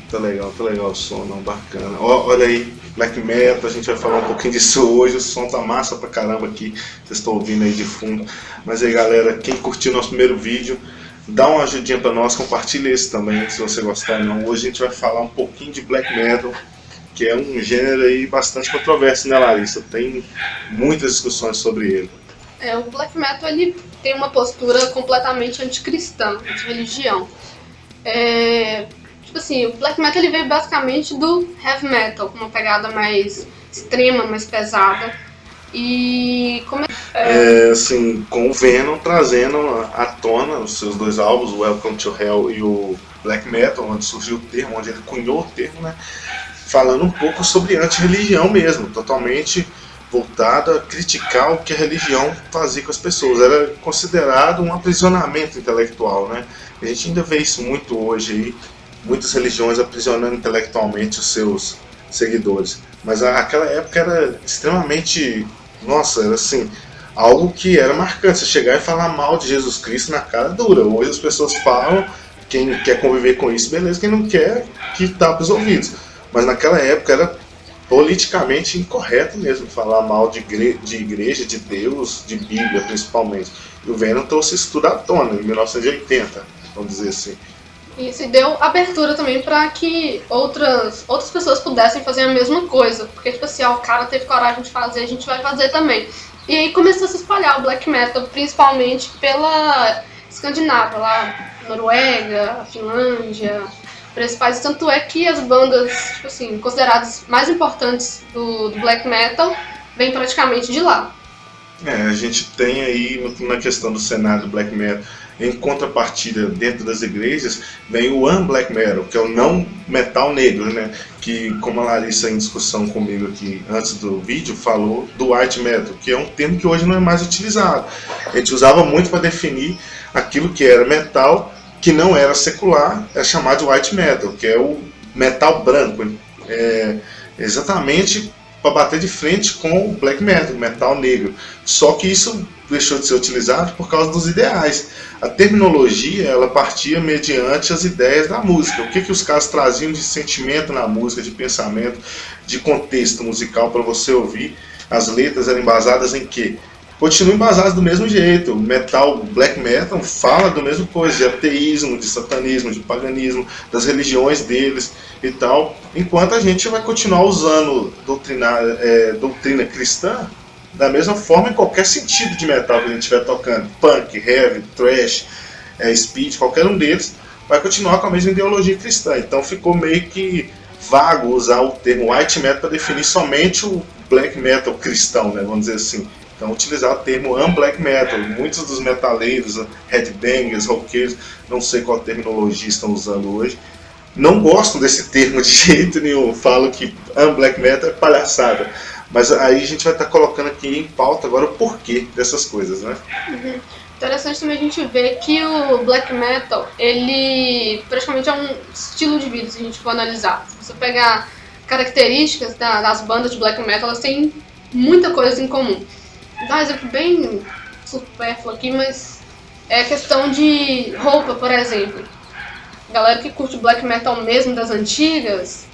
Tá legal o som, não, bacana. Olha aí, Black Metal, a gente vai falar um pouquinho disso hoje, o som tá massa pra caramba aqui, vocês estão ouvindo aí de fundo. Mas aí galera, quem curtiu nosso primeiro vídeo, dá uma ajudinha pra nós, compartilha esse também, se você gostar não. Hoje a gente vai falar um pouquinho de Black Metal, que é um gênero aí bastante controverso, né, Larissa? Tem muitas discussões sobre ele. O Black Metal ele tem uma postura completamente anticristã, anti-religião. Tipo assim, o Black Metal ele veio basicamente do Heavy Metal, com uma pegada mais extrema, mais pesada. E assim, com o Venom trazendo à tona os seus dois álbuns, o Welcome to Hell e o Black Metal, onde surgiu o termo, onde ele cunhou o termo, né? Falando um pouco sobre anti-religião mesmo, totalmente voltado a criticar o que a religião fazia com as pessoas. Era considerado um aprisionamento intelectual, né? A gente ainda vê isso muito hoje aí, muitas religiões aprisionando intelectualmente os seus seguidores. Mas aquela época era extremamente, nossa, era assim, algo que era marcante. Você chegar e falar mal de Jesus Cristo na cara dura. Hoje as pessoas falam, quem quer conviver com isso, beleza, quem não quer, que tapa os ouvidos. Mas naquela época era politicamente incorreto mesmo falar mal de igreja, de Deus, de Bíblia principalmente. E o Venom trouxe isso tudo à tona em 1980, vamos dizer assim. Isso, e deu abertura também para que outras pessoas pudessem fazer a mesma coisa. Porque, tipo assim, o cara teve coragem de fazer, a gente vai fazer também. E aí começou a se espalhar o Black Metal, principalmente pela Escandinávia, lá, Noruega, Finlândia, por esses países. Tanto é que as bandas, tipo assim, consideradas mais importantes do Black Metal, vêm praticamente de lá. A gente tem aí, na questão do cenário do Black Metal, em contrapartida, dentro das igrejas, vem o Un-Black Metal, que é o não metal negro, né? Que, como a Larissa em discussão comigo aqui antes do vídeo, falou do White Metal, que é um termo que hoje não é mais utilizado. A gente usava muito para definir aquilo que era metal, que não era secular, é chamado de White Metal, que é o metal branco. Exatamente para bater de frente com o Black Metal, o metal negro. Só que isso deixou de ser utilizado por causa dos ideais. A terminologia ela partia mediante as ideias da música. O que os caras traziam de sentimento na música, de pensamento, de contexto musical para você ouvir. As letras eram embasadas em quê? Continuam embasadas do mesmo jeito. O metal, o black metal fala da mesma coisa, de ateísmo, de satanismo, de paganismo, das religiões deles e tal. Enquanto a gente vai continuar usando doutrina cristã da mesma forma em qualquer sentido de metal que a gente estiver tocando. Punk, heavy, thrash, speed, qualquer um deles vai continuar com a mesma ideologia cristã. Então ficou meio que vago usar o termo white metal para definir somente o black metal cristão, né, vamos dizer assim. Então utilizar o termo un-black metal. Muitos dos metaleiros, headbangers, roqueiros, não sei qual terminologia estão usando hoje, não gostam desse termo de jeito nenhum. Falam que un-black metal é palhaçada. Mas aí a gente vai estar colocando aqui em pauta agora o porquê dessas coisas, né? Uhum. Interessante também a gente ver que o Black Metal, ele praticamente é um estilo de vida, se a gente for analisar. Se você pegar características das bandas de Black Metal, elas têm muita coisa em comum. Vou dar um exemplo bem supérfluo aqui, mas é a questão de roupa, por exemplo. A galera que curte Black Metal mesmo das antigas,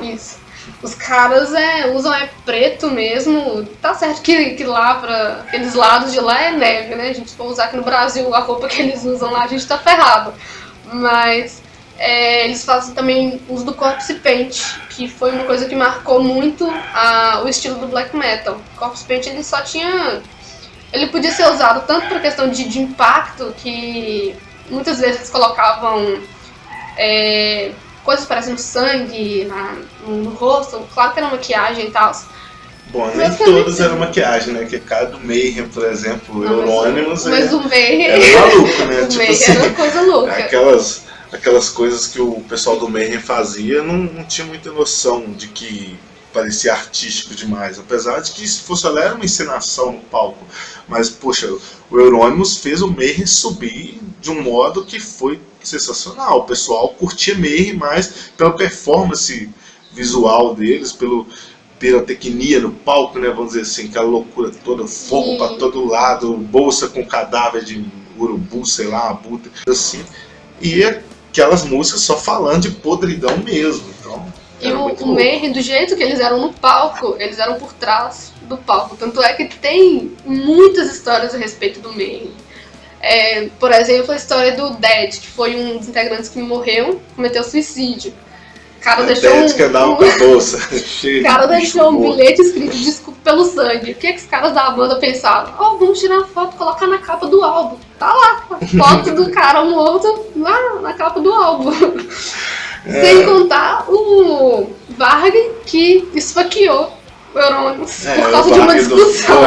isso. Os caras usam preto mesmo. Tá certo que lá para aqueles lados de lá é neve, né? A gente for usar aqui no Brasil a roupa que eles usam lá, a gente tá ferrado. Mas eles fazem também uso do corpse paint, que foi uma coisa que marcou muito o estilo do black metal. O corpse paint ele podia ser usado tanto para questão de impacto, que muitas vezes eles colocavam coisas parecendo sangue no rosto, claro que era maquiagem e tal. Bom, nem todas eram maquiagem, né? Que o cara do Mayhem, por exemplo, o Euronymous mas o Mayhem era maluco, né? O tipo Mayhem assim, era uma coisa louca. Aquelas coisas que o pessoal do Mayhem fazia, não tinha muita noção de que parecia artístico demais. Apesar de que se fosse olhar era uma encenação no palco. Mas, poxa, o Euronymous fez o Mayhem subir de um modo que foi sensacional. O pessoal curtia Mayhem mais pela performance visual deles, pela pirotecnia no palco, né, vamos dizer assim, aquela loucura toda, fogo para todo lado, bolsa com cadáver de urubu, sei lá, abutre, assim. E aquelas músicas só falando de podridão mesmo. Então, e o Mayhem, do jeito que eles eram no palco, eles eram por trás do palco. Tanto é que tem muitas histórias a respeito do Mayhem. Por exemplo, a história do Dead, que foi um dos integrantes que morreu, cometeu suicídio. O cara deixou um bilhete escrito "Desculpa pelo sangue". O que os caras da banda pensaram? Vamos tirar uma foto e colocar na capa do álbum. Tá lá, a foto do cara morto lá na capa do álbum. Sem contar o Varg, que esfaqueou o Euronymous por causa de uma discussão.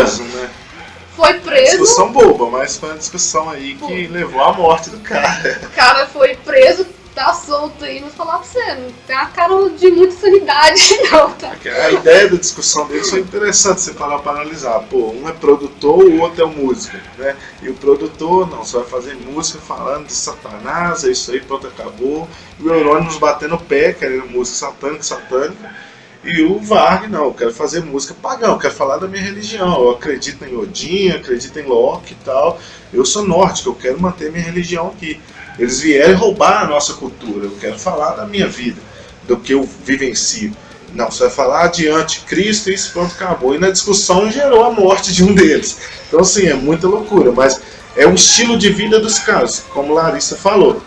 Foi preso. Discussão boba, mas foi uma discussão aí que levou à morte do cara. O cara foi preso, tá solto aí, mas falar pra você, não tem a cara de muita sanidade, não, tá? A ideia da discussão deles foi interessante, você parar pra analisar. Pô, um é produtor, o outro é músico, né? E o produtor, não, você vai fazer música falando de Satanás, é isso aí, pronto, acabou. E o Euronymous batendo o pé, querendo música satânica. E o Varg, não, eu quero fazer música pagã, eu quero falar da minha religião, eu acredito em Odin, acredito em Loki e tal. Eu sou nórdico, eu quero manter minha religião aqui. Eles vieram roubar a nossa cultura, eu quero falar da minha vida, do que eu vivencio. Não, você vai falar de anticristo e isso pronto, acabou. E na discussão gerou a morte de um deles. Então assim, é muita loucura, mas é o estilo de vida dos caras, como Larissa falou.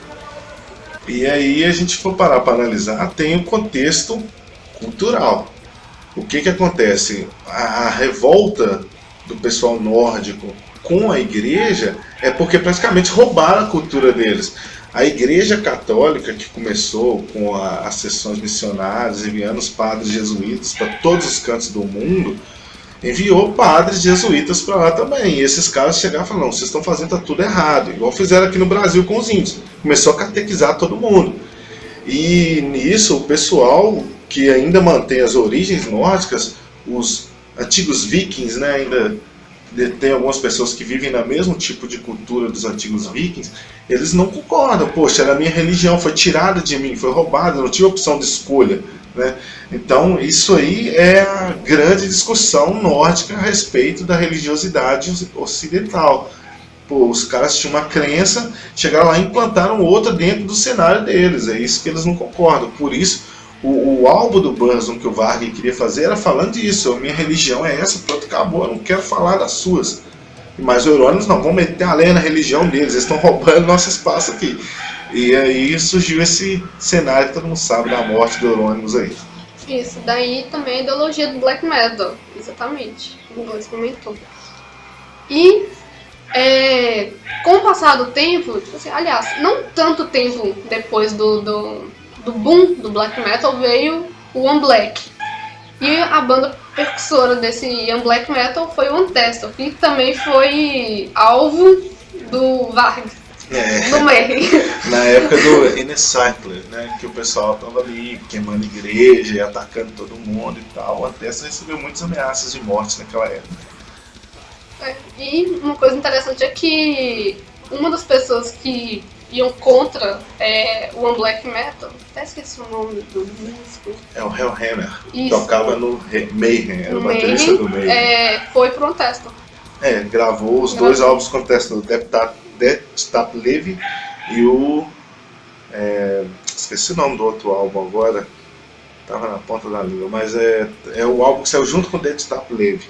E aí a gente for parar para analisar, tem o contexto cultural. O que acontece? A revolta do pessoal nórdico com a igreja é porque praticamente roubaram a cultura deles. A igreja católica, que começou com as sessões missionárias, enviando os padres jesuítas para todos os cantos do mundo, enviou padres jesuítas para lá também. E esses caras chegaram e falaram, não, vocês estão fazendo tá tudo errado, igual fizeram aqui no Brasil com os índios. Começou a catequizar todo mundo. E nisso o pessoal que ainda mantém as origens nórdicas, os antigos vikings, né, ainda tem algumas pessoas que vivem no mesmo tipo de cultura dos antigos vikings, eles não concordam. Poxa, era a minha religião, foi tirada de mim, foi roubada, eu não tive opção de escolha, né? Então isso aí é a grande discussão nórdica a respeito da religiosidade ocidental. Pô, os caras tinham uma crença, chegaram lá e implantaram outra dentro do cenário deles, é isso que eles não concordam. Por isso o álbum do Burzum que o Varg queria fazer era falando disso, a minha religião é essa, pronto, acabou, eu não quero falar das suas. Mas os Eurônimos não vão meter a lei na religião deles, eles estão roubando nosso espaço aqui. E aí surgiu esse cenário que todo mundo sabe da morte do Eurônimos aí. Isso, daí também a ideologia do black metal, exatamente, como você comentou. E com o passar do tempo, tipo assim, aliás, não tanto tempo depois do boom do black metal, veio o Unblack. E a banda percussora desse Unblack metal foi o Untested, que também foi alvo do Varg, do Mayhem. Na época do Enecycler, né, que o pessoal tava ali queimando igreja e atacando todo mundo e tal, o Untested recebeu muitas ameaças de morte naquela época. E uma coisa interessante é que uma das pessoas que iam contra o Unblack Metal, até esqueci o nome do músico. É o Hellhammer, tocava no Mayhem, era o baterista do Mayhem. Foi pro Untested. Gravou os dois álbuns com o Untested, o Death Stop Living e o... esqueci o nome do outro álbum agora, tava na ponta da língua, mas é o álbum que saiu junto com o Death Stop Living.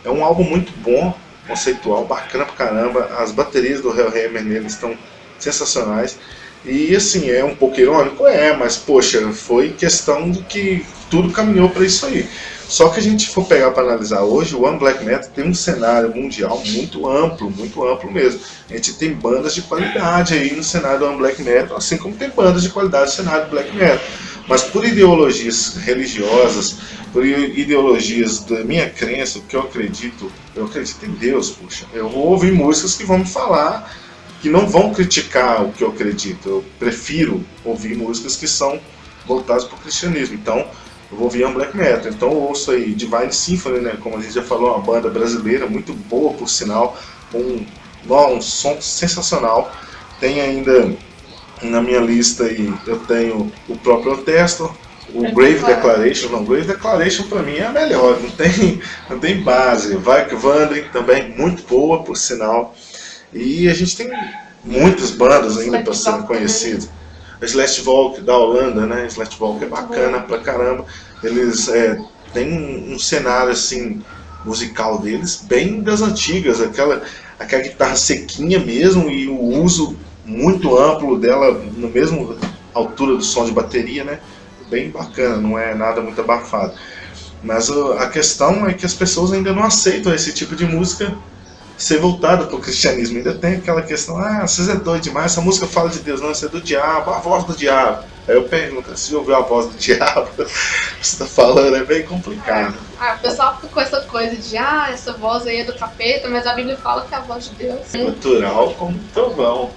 É um álbum muito bom, conceitual, bacana pra caramba, as baterias do Hellhammer nele estão sensacionais. E assim, é um pouco irônico? Mas poxa, foi questão de que tudo caminhou para isso aí. Só que a gente for pegar para analisar hoje, o Unblack Metal tem um cenário mundial muito amplo mesmo. A gente tem bandas de qualidade aí no cenário do Unblack Metal, assim como tem bandas de qualidade no cenário do Black Metal. Mas por ideologias religiosas, por ideologias da minha crença, o que eu acredito em Deus, puxa. Eu vou ouvir músicas que vão me falar, que não vão criticar o que eu acredito. Eu prefiro ouvir músicas que são voltadas para o cristianismo. Então, eu vou ouvir um black metal. Então, eu ouço aí Divine Symphony, né? Como a gente já falou, uma banda brasileira muito boa, por sinal, um som sensacional. Tem ainda na minha lista aí, eu tenho o próprio Untested, o Grave Declaration. Não, Grave Declaration para mim é a melhor, não tem base. Varg Vandring também muito boa, por sinal. E a gente tem muitas bandas ainda para serem conhecidas. A Slashvolk da Holanda, né? Slashvolk é bacana pra caramba. Eles têm um cenário assim musical deles bem das antigas, aquela guitarra sequinha mesmo e o uso muito amplo dela na mesma altura do som de bateria, né? Bem bacana, não é nada muito abafado. Mas a questão é que as pessoas ainda não aceitam esse tipo de música ser voltada para o cristianismo. Ainda tem aquela questão, vocês é doido demais, essa música fala de Deus, não, isso é do diabo, a voz do diabo. Aí eu pergunto, se ouviu a voz do diabo, você está falando, é bem complicado. O pessoal fica com essa coisa de, essa voz aí é do capeta, mas a Bíblia fala que é a voz de Deus. Natural como um trovão.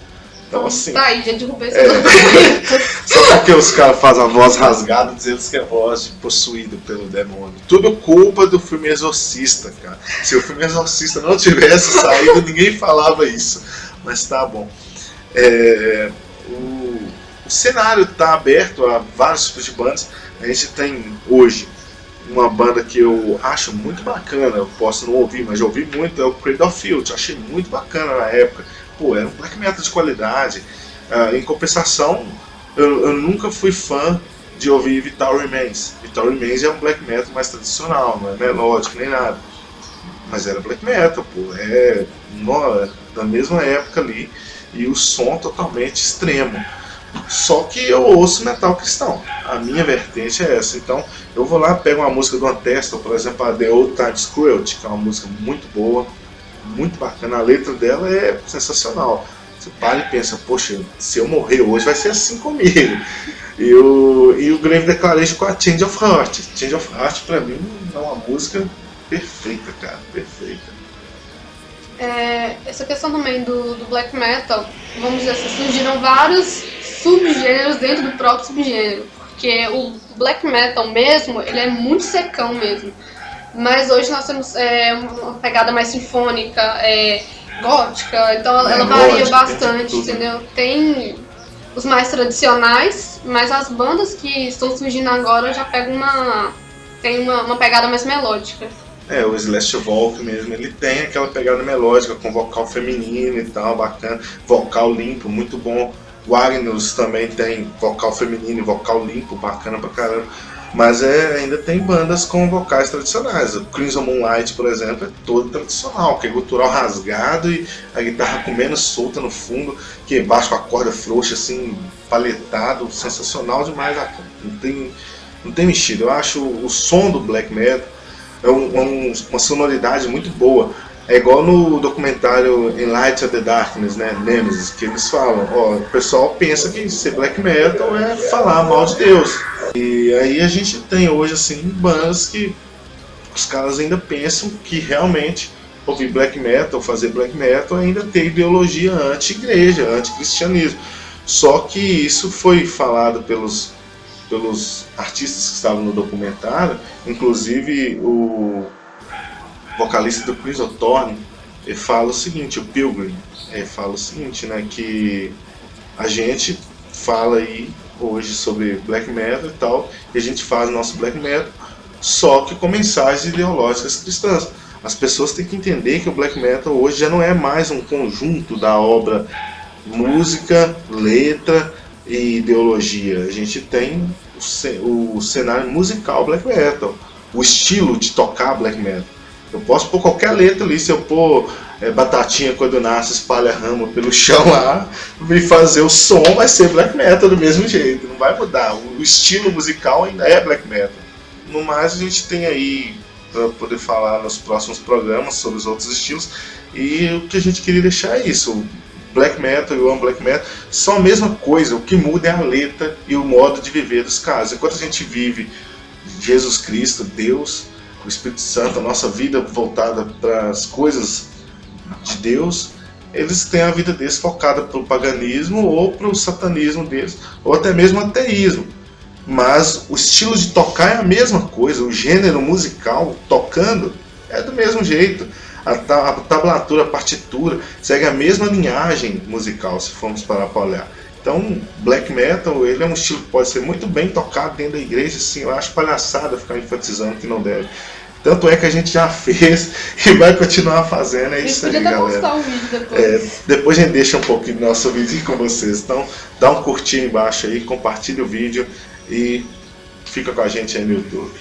Então, assim, tá aí, já derrubei esse documento. Só porque os caras fazem a voz rasgada dizendo que é voz de possuído pelo demônio. Tudo culpa do filme Exorcista, cara. Se o filme Exorcista não tivesse saído, ninguém falava isso. Mas tá bom. O cenário está aberto a vários tipos de bandas. A gente tem hoje uma banda que eu acho muito bacana. Eu posso não ouvir, mas já ouvi muito. É o Cradle of Filth. Eu achei muito bacana na época. Pô, era um black metal de qualidade. Em compensação, eu nunca fui fã de ouvir Vital Remains. Vital Remains é um black metal mais tradicional, não é melódico nem nada. Mas era black metal, pô. Da mesma época ali. E o som totalmente extremo. Só que eu ouço metal cristão. A minha vertente é essa. Então eu vou lá, pego uma música do Antestal, por exemplo, a The Old Times Cruelty, que é uma música muito boa, muito bacana. A letra dela é sensacional. Você para e pensa, poxa, se eu morrer hoje vai ser assim comigo. E o Grave Declaration com a Change of Heart. Change of Heart pra mim é uma música perfeita, cara, perfeita. Essa questão também do black metal, vamos dizer assim, surgiram vários subgêneros dentro do próprio subgênero. Porque o black metal mesmo, ele é muito secão mesmo. Mas hoje nós temos uma pegada mais sinfônica, gótica, então ela varia bastante, entendeu? Tem os mais tradicionais, mas as bandas que estão surgindo agora já pegam tem uma pegada mais melódica. O Slashvolk mesmo, ele tem aquela pegada melódica com vocal feminino e tal, bacana, vocal limpo, muito bom. O Agnus também tem vocal feminino e vocal limpo, bacana pra caramba. Mas ainda tem bandas com vocais tradicionais. O Crimson Moonlight, por exemplo, é todo tradicional, que é gutural rasgado e a guitarra comendo solta no fundo, que é baixo com a corda frouxa, assim, paletado, sensacional demais. Não tem mexido. Eu acho o som do black metal uma sonoridade muito boa. É igual no documentário In Light of the Darkness, né, Nemesis, que eles falam, o pessoal pensa que ser black metal é falar mal de Deus. E aí a gente tem hoje assim bandas que os caras ainda pensam que realmente ouvir black metal, fazer black metal ainda tem ideologia anti-igreja, anti-cristianismo. Só que isso foi falado pelos artistas que estavam no documentário, inclusive o vocalista do Chris O'Thorne, ele fala o seguinte, o Pilgrim, ele fala o seguinte, né, que a gente fala aí hoje sobre black metal e tal, e a gente faz nosso black metal só que com mensagens ideológicas cristãs. As pessoas têm que entender que o black metal hoje já não é mais um conjunto da obra música, letra e ideologia. A gente tem o cenário musical black metal, o estilo de tocar black metal. Eu posso pôr qualquer letra ali, se eu pôr Batatinha quando nasce, espalha rama pelo chão lá, e fazer o som vai ser black metal do mesmo jeito, não vai mudar. O estilo musical ainda é black metal. No mais, a gente tem aí para poder falar nos próximos programas sobre os outros estilos, e o que a gente queria deixar é isso. O black metal e o black metal são a mesma coisa, o que muda é a letra e o modo de viver dos caras. Enquanto a gente vive Jesus Cristo, Deus, o Espírito Santo, a nossa vida voltada para as coisas de Deus, eles têm a vida deles focada para o paganismo ou para o satanismo deles, ou até mesmo ateísmo. Mas o estilo de tocar é a mesma coisa, o gênero musical tocando é do mesmo jeito. A tablatura, a partitura segue a mesma linhagem musical, se formos parar para olhar. Então, black metal, ele é um estilo que pode ser muito bem tocado dentro da igreja, assim, eu acho palhaçada ficar enfatizando que não deve. Tanto é que a gente já fez e vai continuar fazendo. É isso aí, galera. Postar um vídeo depois. Depois a gente deixa um pouquinho do nosso vídeo com vocês. Então dá um curtir embaixo aí, compartilha o vídeo e fica com a gente aí no YouTube.